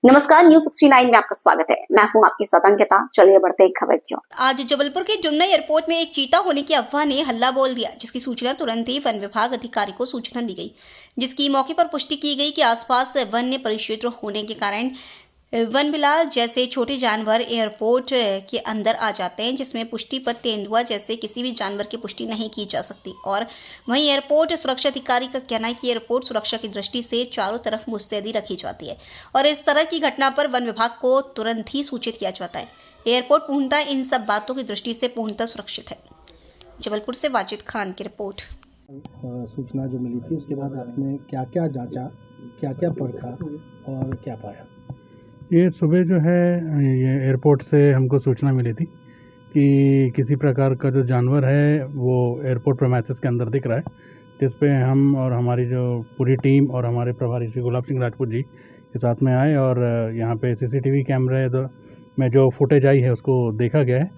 नमस्कार, न्यूज 69 में आपका स्वागत है। मैं हूं आपके साथ अंकिता। चलिए बढ़ते हैं खबर की ओर। आज जबलपुर के जुमना एयरपोर्ट में एक चीता होने की अफवाह ने हल्ला बोल दिया, जिसकी सूचना तुरंत ही वन विभाग अधिकारी को सूचना दी गई, जिसकी मौके पर पुष्टि की गई कि आसपास वन्य परिक्षेत्र होने के कारण वन बिलाल जैसे छोटे जानवर एयरपोर्ट के अंदर आ जाते हैं, जिसमें पुष्टि पर तेंदुआ जैसे किसी भी जानवर की पुष्टि नहीं की जा सकती। और वहीं एयरपोर्ट सुरक्षा अधिकारी का कहना है कि एयरपोर्ट सुरक्षा की दृष्टि से चारों तरफ मुस्तैदी रखी जाती है और इस तरह की घटना पर वन विभाग को तुरंत ही सूचित किया जाता है। एयरपोर्ट पूर्णतः इन सब बातों की दृष्टि से पूर्णतः सुरक्षित है। जबलपुर से वाजिद खान की रिपोर्ट। सूचना जो मिली थी उसके बाद आपने क्या क्या जांचा, क्या क्या परखा और क्या पाया? ये सुबह जो है ये एयरपोर्ट से हमको सूचना मिली थी कि किसी प्रकार का जो जानवर है वो एयरपोर्ट प्रेमाइसेस के अंदर दिख रहा है, जिस पे हम और हमारी जो पूरी टीम और हमारे प्रभारी श्री गुलाब सिंह राजपूत जी के साथ में आए और यहाँ पे सीसीटीवी कैमरे में जो फुटेज आई है उसको देखा गया है।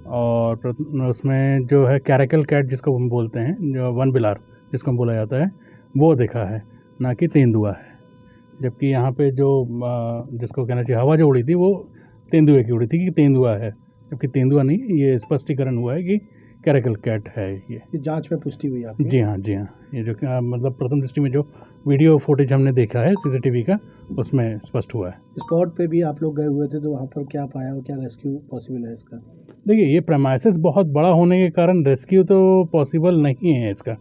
और उसमें जो है कैरेकल कैट जिसको हम बोलते हैं, जो वन बिलार जिसको बोला जाता है, वो देखा है, ना कि तेंदुआ है। जबकि यहाँ पे जो जिसको कहना चाहिए हवा जो उड़ी थी वो तेंदुए की उड़ी थी कि तेंदुआ है, जबकि तेंदुआ नहीं, ये स्पष्टीकरण हुआ है कि कैरेकल कैट है। ये जांच में पुष्टि हुई आपकी? जी हाँ, जी हाँ। ये जो मतलब प्रथम दृष्टि में जो वीडियो फुटेज हमने देखा है सीसीटीवी का, उसमें स्पष्ट हुआ है। स्पॉट पे भी आप लोग गए हुए थे, तो वहाँ पर क्या पाया और क्या रेस्क्यू पॉसिबल है इसका? देखिए, ये प्रेमाइसेस बहुत बड़ा होने के कारण रेस्क्यू तो पॉसिबल नहीं है इसका,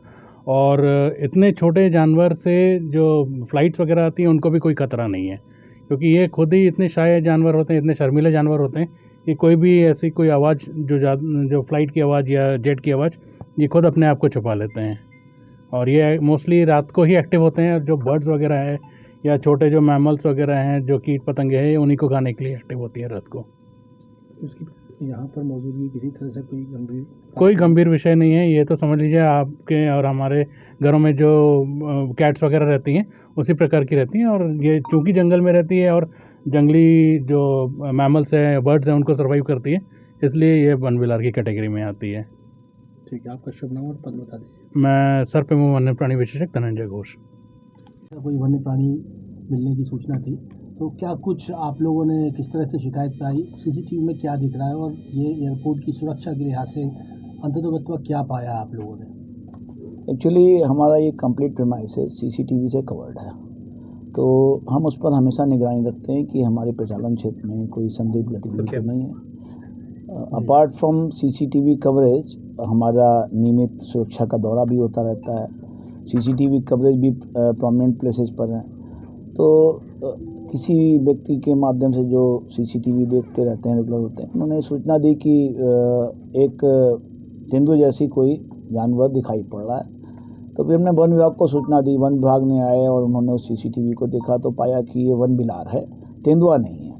और इतने छोटे जानवर से जो फ़्लाइट्स वगैरह आती हैं उनको भी कोई खतरा नहीं है, क्योंकि ये खुद ही इतने शाय जानवर होते हैं, इतने शर्मीले जानवर होते हैं कि कोई भी ऐसी कोई आवाज़ जो फ़्लाइट की आवाज़ या जेट की आवाज़, ये खुद अपने आप को छुपा लेते हैं। और ये मोस्टली रात को ही एक्टिव होते हैं। जो बर्ड्स वगैरह है या छोटे जो मैमल्स वगैरह हैं, जो कीट पतंगे हैं, उन्हीं को खाने के लिए एक्टिव होती है रात को। इसकी यहाँ पर मौजूदगी किसी तरह से कोई गंभीर विषय नहीं है। ये तो समझ लीजिए आपके और हमारे घरों में जो कैट्स वगैरह रहती हैं उसी प्रकार की रहती हैं, और ये चूँकि जंगल में रहती है और जंगली जो मैमल्स हैं, बर्ड्स हैं, उनको सर्वाइव करती है, इसलिए ये वन बिलार की कैटेगरी में आती है। ठीक है, आपका शुभ नाम और पद बता दीजिए। मैं सर पे वन्य प्राणी विशेषज्ञ धनंजय घोष। कोई वन्य प्राणी मिलने की सूचना थी, तो क्या कुछ आप लोगों ने किस तरह से शिकायत पाई? सीसीटीवी में क्या दिख रहा है और ये एयरपोर्ट की सुरक्षा के लिहाज से अंततोगत्वा क्या पाया आप लोगों ने? एक्चुअली हमारा ये कंप्लीट प्रीमाइसेस सीसीटीवी से कवर्ड है, तो हम उस पर हमेशा निगरानी रखते हैं कि हमारे प्रचालन क्षेत्र में कोई संदिग्ध गतिविधि तो नहीं है। अपार्ट फ्रॉम सीसीटीवी कवरेज, हमारा नियमित सुरक्षा का दौरा भी होता रहता है। सीसीटीवी कवरेज भी प्रोमिनेंट प्लेसेस पर हैं, तो किसी व्यक्ति के माध्यम से जो सीसीटीवी देखते रहते हैं, रेगुलर होते हैं, उन्होंने सूचना दी कि एक तेंदुए जैसी कोई जानवर दिखाई पड़ रहा है। तो फिर हमने वन विभाग को सूचना दी। वन विभाग ने आए और उन्होंने उस सीसीटीवी को देखा तो पाया कि ये वन बिलार है, तेंदुआ नहीं है।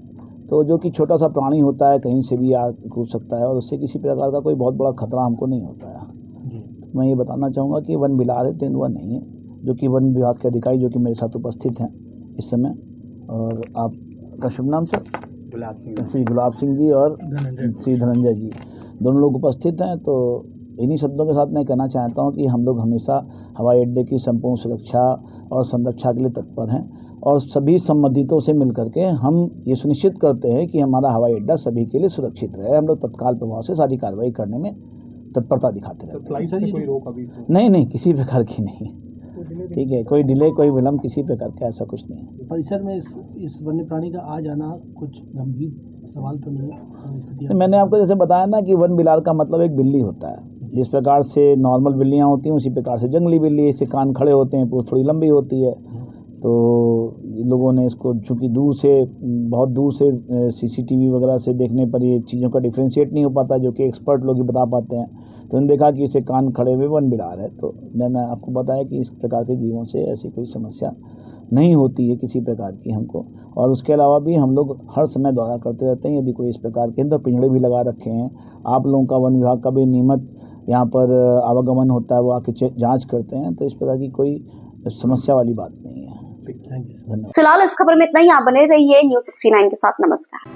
तो जो कि छोटा सा प्राणी होता है, कहीं से भी आ कूद सकता है और उससे किसी प्रकार का कोई बहुत बड़ा खतरा हमको नहीं होता है। तो मैं ये बताना चाहूँगा कि वन बिलार है, तेंदुआ नहीं है, जो कि वन विभाग के अधिकारी जो कि मेरे साथ उपस्थित हैं इस समय। और आपका शुभ नाम सर? श्री गुलाब सिंह जी और श्री धनंजय जी, दोनों लोग उपस्थित हैं। तो इन्हीं शब्दों के साथ मैं कहना चाहता हूं कि हम लोग हमेशा हवाई अड्डे की संपूर्ण सुरक्षा और संरक्षा के लिए तत्पर हैं, और सभी संबंधितों से मिलकर के हम ये सुनिश्चित करते हैं कि हमारा हवाई अड्डा सभी के लिए सुरक्षित रहे। हम लोग तत्काल प्रभाव से सारी कार्रवाई करने में तत्परता दिखाते रहते हैं। कोई रोक अभी? नहीं, किसी प्रकार की नहीं। ठीक है, कोई डिले, कोई विलम्ब, किसी प्रकार का ऐसा कुछ नहीं है। परिसर में इस वन्य प्राणी का आ जाना कुछ गंभीर सवाल तो नहीं है? मैंने आपको जैसे बताया ना कि वन बिलार का मतलब एक बिल्ली होता है। जिस प्रकार से नॉर्मल बिल्लियाँ होती हैं, उसी प्रकार से जंगली बिल्ली, इससे कान खड़े होते हैं, पूंछ थोड़ी लंबी होती है। तो लोगों ने इसको चूँकि बहुत दूर से सीसीटीवी वगैरह से देखने पर ये चीज़ों का डिफ्रेंशिएट नहीं हो पाता, जो कि एक्सपर्ट लोग ही बता पाते हैं। तो उन्होंने देखा कि इसे कान खड़े हुए वन बिलार है। तो मैंने आपको बताया कि इस प्रकार के जीवों से ऐसी कोई समस्या नहीं होती है किसी प्रकार की हमको। और उसके अलावा भी हम लोग हर समय दौरा करते रहते हैं। यदि कोई इस प्रकार के, तो पिंजड़े भी लगा रखे हैं। आप लोगों का, वन विभाग का भी नियमित यहाँ पर आवागमन होता है, वो आके जांच करते हैं। तो इस प्रकार की कोई समस्या वाली बात नहीं है। धन्यवाद। फिलहाल इस खबर में इतना ही। आप बने रहिए न्यूज 69 के साथ। नमस्कार।